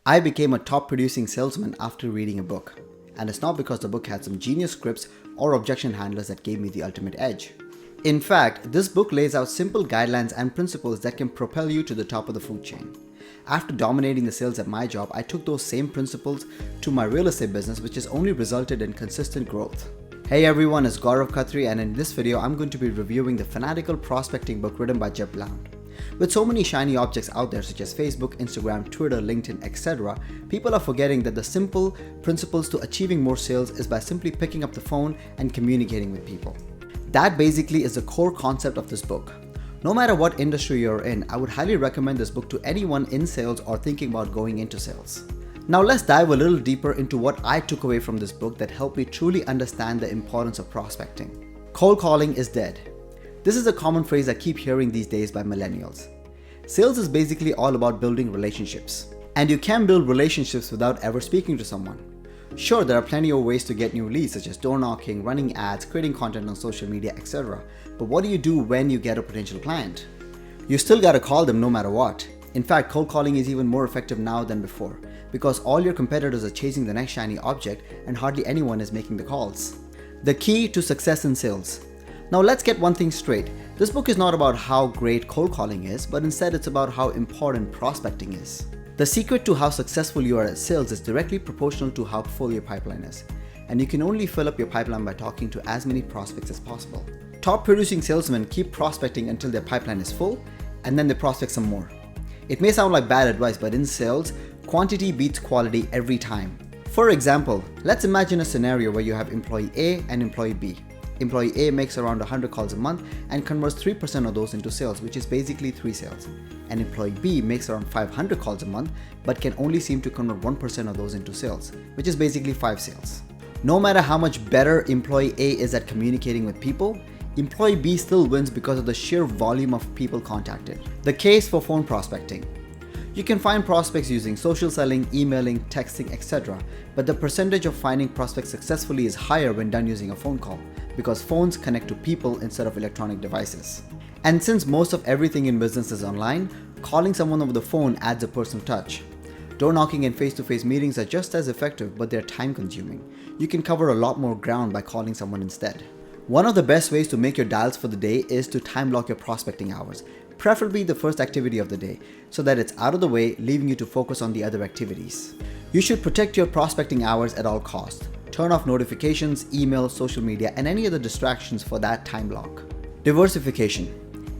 I became a top producing salesman after reading a book. And it's not because the book had some genius scripts or objection handlers that gave me the ultimate edge. In fact, this book lays out simple guidelines and principles that can propel you to the top of the food chain. After dominating the sales at my job, I took those same principles to my real estate business, which has only resulted in consistent growth. Hey everyone, it's Gourav Khatri, and in this video, I'm going to be reviewing the Fanatical prospecting book written by Jeff Blount. With so many shiny objects out there such as Facebook, Instagram, Twitter, LinkedIn, etc., people are forgetting that the simple principles to achieving more sales is by simply picking up the phone and communicating with people. That basically is the core concept of this book. No matter what industry you're in, I would highly recommend this book to anyone in sales or thinking about going into sales. Now let's dive a little deeper into what I took away from this book that helped me truly understand the importance of prospecting. Cold calling is dead. This is a common phrase I keep hearing these days by millennials. Sales is basically all about building relationships. And you can build relationships without ever speaking to someone. Sure, there are plenty of ways to get new leads such as door knocking, running ads, creating content on social media, etc. But what do you do when you get a potential client? You still gotta call them no matter what. In fact, cold calling is even more effective now than before because all your competitors are chasing the next shiny object and hardly anyone is making the calls. The key to success in sales. Now let's get one thing straight. This book is not about how great cold calling is, but instead it's about how important prospecting is. The secret to how successful you are at sales is directly proportional to how full your pipeline is. And you can only fill up your pipeline by talking to as many prospects as possible. Top producing salesmen keep prospecting until their pipeline is full, and then they prospect some more. It may sound like bad advice, but in sales, quantity beats quality every time. For example, let's imagine a scenario where you have employee A and employee B. Employee A makes around 100 calls a month and converts 3% of those into sales, which is basically 3 sales. And employee B makes around 500 calls a month but can only seem to convert 1% of those into sales, which is basically 5 sales. No matter how much better employee A is at communicating with people, employee B still wins because of the sheer volume of people contacted. The case for phone prospecting. You can find prospects using social selling, emailing, texting, etc. But the percentage of finding prospects successfully is higher when done using a phone call because phones connect to people instead of electronic devices. And since most of everything in business is online, calling someone over the phone adds a personal touch. Door knocking and face-to-face meetings are just as effective, but they're time consuming. You can cover a lot more ground by calling someone instead. One of the best ways to make your dials for the day is to time block your prospecting hours, preferably the first activity of the day, so that it's out of the way, leaving you to focus on the other activities. You should protect your prospecting hours at all costs. Turn off notifications, emails, social media, and any other distractions for that time block. Diversification.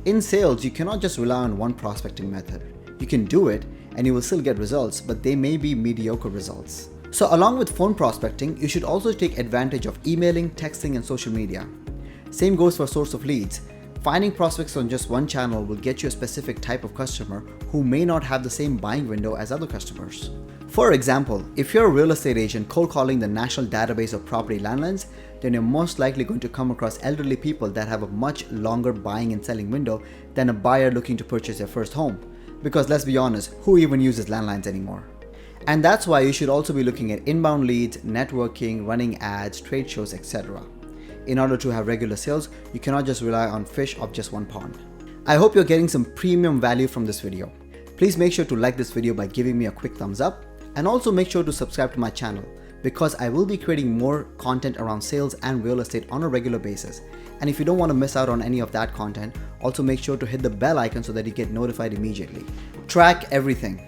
In sales, you cannot just rely on one prospecting method. You can do it, and you will still get results, but they may be mediocre results. So along with phone prospecting, you should also take advantage of emailing, texting, and social media. Same goes for source of leads. Finding prospects on just one channel will get you a specific type of customer who may not have the same buying window as other customers. For example, if you're a real estate agent cold calling the national database of property landlines, then you're most likely going to come across elderly people that have a much longer buying and selling window than a buyer looking to purchase their first home. Because let's be honest, who even uses landlines anymore? And that's why you should also be looking at inbound leads, networking, running ads, trade shows, etc. In order to have regular sales, you cannot just rely on fish of just one pond. I hope you're getting some premium value from this video. Please make sure to like this video by giving me a quick thumbs up, and also make sure to subscribe to my channel because I will be creating more content around sales and real estate on a regular basis. And if you don't want to miss out on any of that content, also make sure to hit the bell icon so that you get notified immediately. Track everything.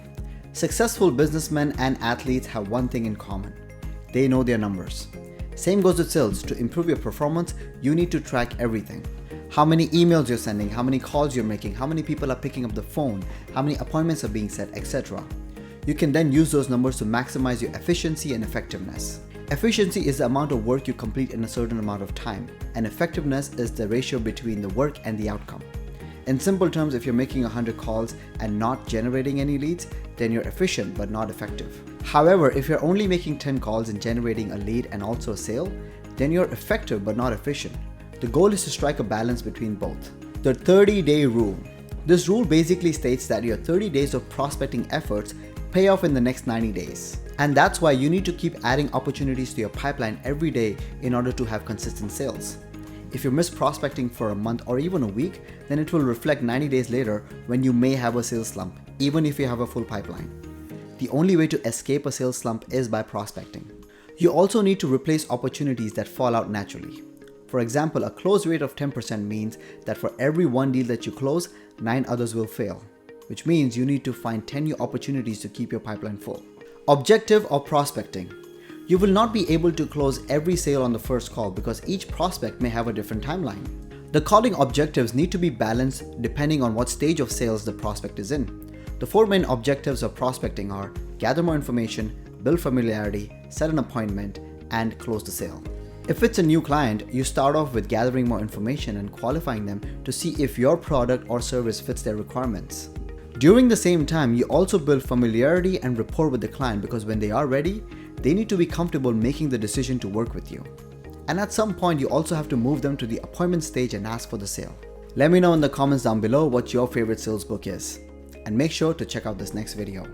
Successful businessmen and athletes have one thing in common. They know their numbers. Same goes with sales. To improve your performance, you need to track everything. How many emails you're sending, how many calls you're making, how many people are picking up the phone, how many appointments are being set, etc. You can then use those numbers to maximize your efficiency and effectiveness. Efficiency is the amount of work you complete in a certain amount of time, and effectiveness is the ratio between the work and the outcome. In simple terms, if you're making 100 calls and not generating any leads, then you're efficient but not effective. However, if you're only making 10 calls and generating a lead and also a sale, then you're effective but not efficient. The goal is to strike a balance between both. The 30-day rule. This rule basically states that your 30 days of prospecting efforts pay off in the next 90 days. And that's why you need to keep adding opportunities to your pipeline every day in order to have consistent sales. If you miss prospecting for a month or even a week, then it will reflect 90 days later when you may have a sales slump, even if you have a full pipeline. the only way to escape a sales slump is by prospecting. You also need to replace opportunities that fall out naturally. For example, a close rate of 10% means that for every one deal that you close, 9 others will fail, which means you need to find 10 new opportunities to keep your pipeline full. Objective of prospecting. You will not be able to close every sale on the first call because each prospect may have a different timeline. The calling objectives need to be balanced depending on what stage of sales the prospect is in. The 4 main objectives of prospecting are gather more information, build familiarity, set an appointment, and close the sale. If it's a new client, you start off with gathering more information and qualifying them to see if your product or service fits their requirements. During the same time, you also build familiarity and rapport with the client because when they are ready, they need to be comfortable making the decision to work with you. And at some point, you also have to move them to the appointment stage and ask for the sale. Let me know in the comments down below what your favorite sales book is. And make sure to check out this next video.